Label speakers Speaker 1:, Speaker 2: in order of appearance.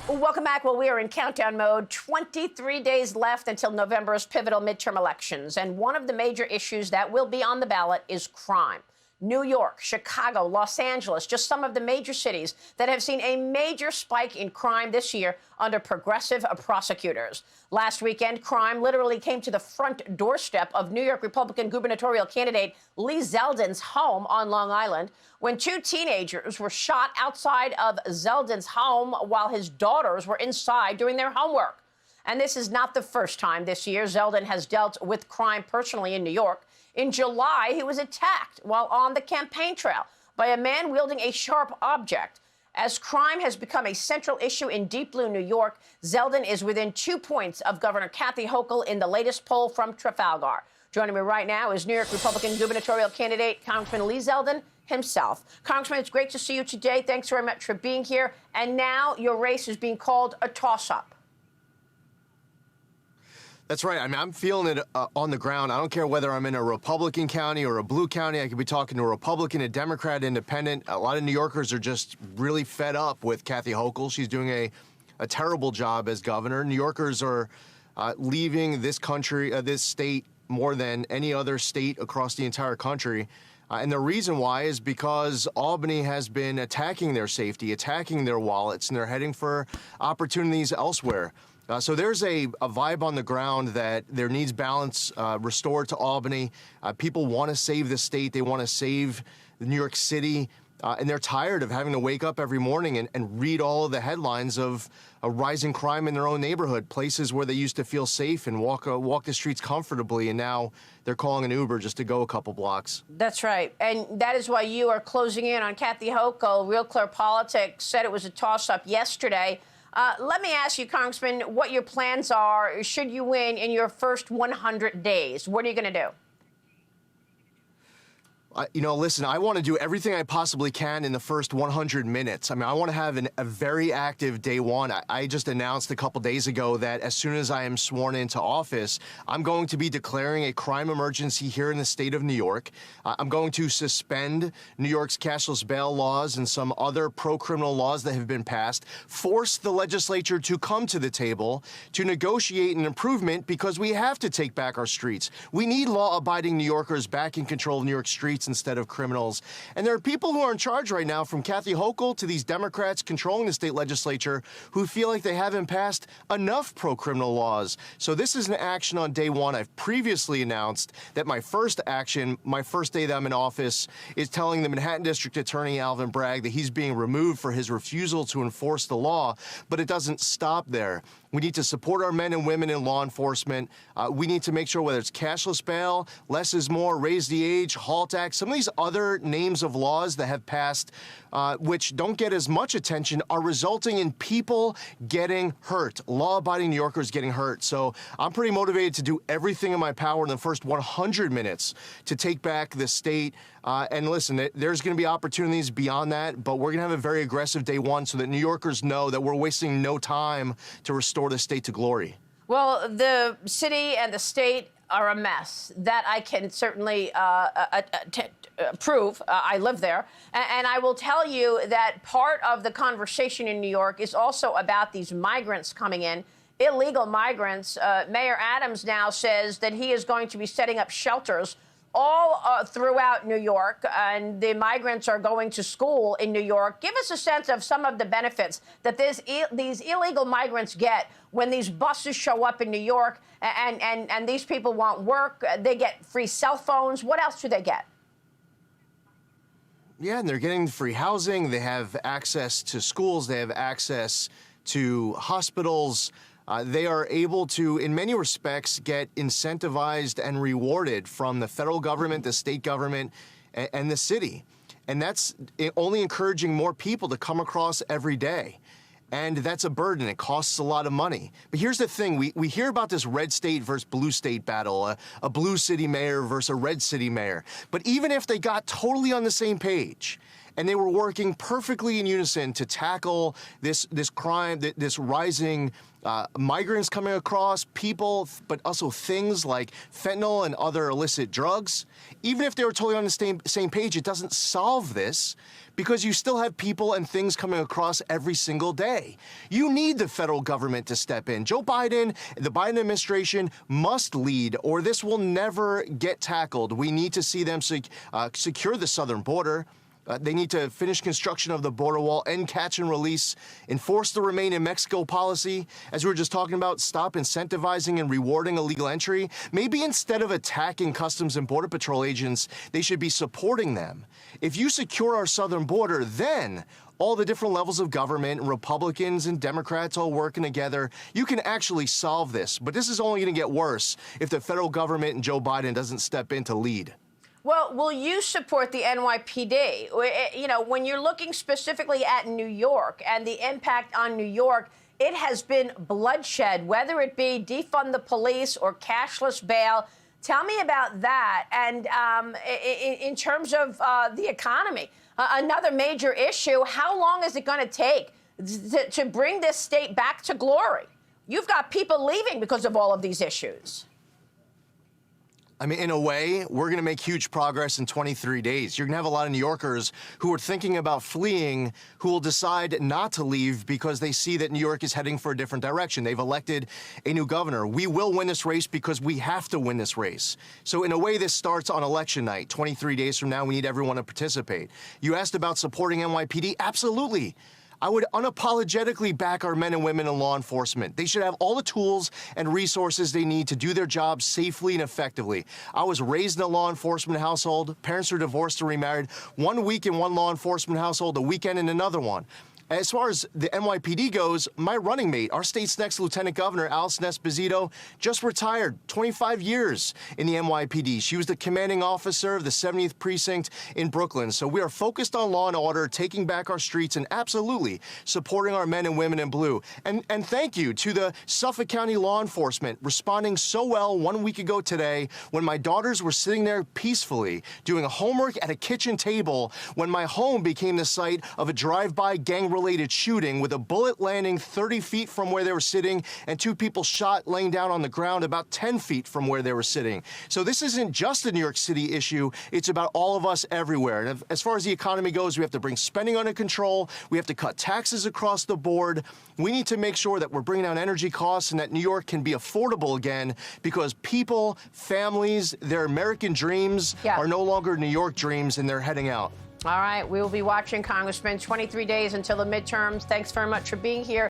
Speaker 1: Welcome back. Well, we are in countdown mode. 23 days left until November's pivotal midterm elections. And one of the major issues that will be on the ballot is crime. New York, Chicago, Los Angeles, just some of the major cities that have seen a major spike in crime this year under progressive prosecutors. Last weekend, crime literally came to the front doorstep of New York Republican gubernatorial candidate Lee Zeldin's home on Long Island when two teenagers were shot outside of Zeldin's home while his daughters were inside doing their homework. And this is not the first time this year Zeldin has dealt with crime personally in New York. In July, he was attacked while on the campaign trail by a man wielding a sharp object. As crime has become a central issue in Deep Blue, New York, Zeldin is within 2 points of Governor Kathy Hochul in the latest poll from Trafalgar. Joining me right now is New York Republican gubernatorial candidate Congressman Lee Zeldin himself. Congressman, it's great to see you today. Thanks very much for being here. And now your race is being called a toss-up.
Speaker 2: That's right. I mean, I'm feeling it on the ground. I don't care whether I'm in a Republican county or a blue county. I could be talking to a Republican, a Democrat, independent. A lot of New Yorkers are just really fed up with Kathy Hochul. She's doing a terrible job as governor. New Yorkers are leaving this country, this state, more than any other state across the entire country. And the reason why is because Albany has been attacking their safety, attacking their wallets, and they're heading for opportunities elsewhere. So there's a vibe on the ground that there needs balance restored to Albany. People want to save the state. They want to save New York City. And they're tired of having to wake up every morning and read all of the headlines of a rising crime in their own neighborhood, places where they used to feel safe and walk the streets comfortably. And now they're calling an Uber just to go a couple blocks.
Speaker 1: That's right. And that is why you are closing in on Kathy Hochul. Real Clear Politics said it was a toss-up yesterday. Let me ask you, Congressman, what your plans are should you win in your first 100 days. What are you going to do?
Speaker 2: Listen, I want to do everything I possibly can in the first 100 minutes. I mean, I want to have a very active day one. I just announced a couple days ago that as soon as I am sworn into office, I'm going to be declaring a crime emergency here in the state of New York. I'm going to suspend New York's cashless bail laws and some other pro-criminal laws that have been passed, force the legislature to come to the table to negotiate an improvement because we have to take back our streets. We need law-abiding New Yorkers back in control of New York streets instead of criminals. And there are people who are in charge right now, from Kathy Hochul to these Democrats controlling the state legislature, who feel like they haven't passed enough pro-criminal laws. So this is an action on day one. I've previously announced that my first action, my first day that I'm in office, is telling the Manhattan District Attorney Alvin Bragg that he's being removed for his refusal to enforce the law. But it doesn't stop there. We need to support our men and women in law enforcement. We need to make sure, whether it's cashless bail, less is more, raise the age, HALT Act, some of these other names of laws that have passed, which don't get as much attention, are resulting in people getting hurt, law-abiding New Yorkers getting hurt. So I'm pretty motivated to do everything in my power in the first 100 minutes to take back the state. And listen, there's going to be opportunities beyond that, but we're going to have a very aggressive day one so that New Yorkers know that we're wasting no time to restore the state to glory.
Speaker 1: Well, the city and the state are a mess. That I can certainly prove. I live there. And I will tell you that part of the conversation in New York is also about these migrants coming in, illegal migrants. Mayor Adams now says that he is going to be setting up shelters all throughout New York, and the migrants are going to school in New York. Give us a sense of some of the benefits that these illegal migrants get when these buses show up in New York, and these people want work. They get free cell phones. What else do they get?
Speaker 2: Yeah, and they're getting free housing. They have access to schools. They have access to hospitals. They are able to, in many respects, get incentivized and rewarded from the federal government, the state government, and the city. And that's only encouraging more people to come across every day. And that's a burden. It costs a lot of money. But here's the thing. We hear about this red state versus blue state battle, a blue city mayor versus a red city mayor. But even if they got totally on the same page and they were working perfectly in unison to tackle this crime, this rising migrants coming across, people, but also things like fentanyl and other illicit drugs. Even if they were totally on the same page, it doesn't solve this because you still have people and things coming across every single day. You need the federal government to step in. Joe Biden, the Biden administration must lead, or this will never get tackled. We need to see them secure the southern border. They need to finish construction of the border wall, end catch and release, enforce the Remain in Mexico policy. As we were just talking about, stop incentivizing and rewarding illegal entry. Maybe instead of attacking Customs and Border Patrol agents, they should be supporting them. If you secure our southern border, then all the different levels of government, Republicans and Democrats all working together, you can actually solve this. But this is only going to get worse if the federal government and Joe Biden doesn't step in to lead.
Speaker 1: Well, will you support the NYPD? You know, when you're looking specifically at New York and the impact on New York, it has been bloodshed, whether it be defund the police or cashless bail. Tell me about that. And in terms of the economy, another major issue, how long is it going to take to bring this state back to glory? You've got people leaving because of all of these issues.
Speaker 2: I mean, in a way, we're going to make huge progress in 23 days. You're going to have a lot of New Yorkers who are thinking about fleeing, who will decide not to leave because they see that New York is heading for a different direction. They've elected a new governor. We will win this race because we have to win this race. So in a way, this starts on election night. 23 days from now, we need everyone to participate. You asked about supporting NYPD? Absolutely. I would unapologetically back our men and women in law enforcement. They should have all the tools and resources they need to do their jobs safely and effectively. I was raised in a law enforcement household. Parents were divorced or remarried. 1 week in one law enforcement household, a weekend in another one. As far as the NYPD goes, my running mate, our state's next lieutenant governor, Allison Esposito, just retired, 25 years in the NYPD. She was the commanding officer of the 70th Precinct in Brooklyn. So we are focused on law and order, taking back our streets, and absolutely supporting our men and women in blue. And thank you to the Suffolk County law enforcement responding so well 1 week ago today when my daughters were sitting there peacefully doing homework at a kitchen table when my home became the site of a drive-by gang-related shooting with a bullet landing 30 feet from where they were sitting and 2 people shot laying down on the ground about 10 feet from where they were sitting. So this isn't just a New York City issue. It's about all of us everywhere. And as far as the economy goes, we have to bring spending under control. We have to cut taxes across the board. We need to make sure that we're bringing down energy costs and that New York can be affordable again because people, families, their American dreams are no longer New York dreams and they're heading out.
Speaker 1: All right, we will be watching, Congressman. 23 days until the midterms. Thanks very much for being here.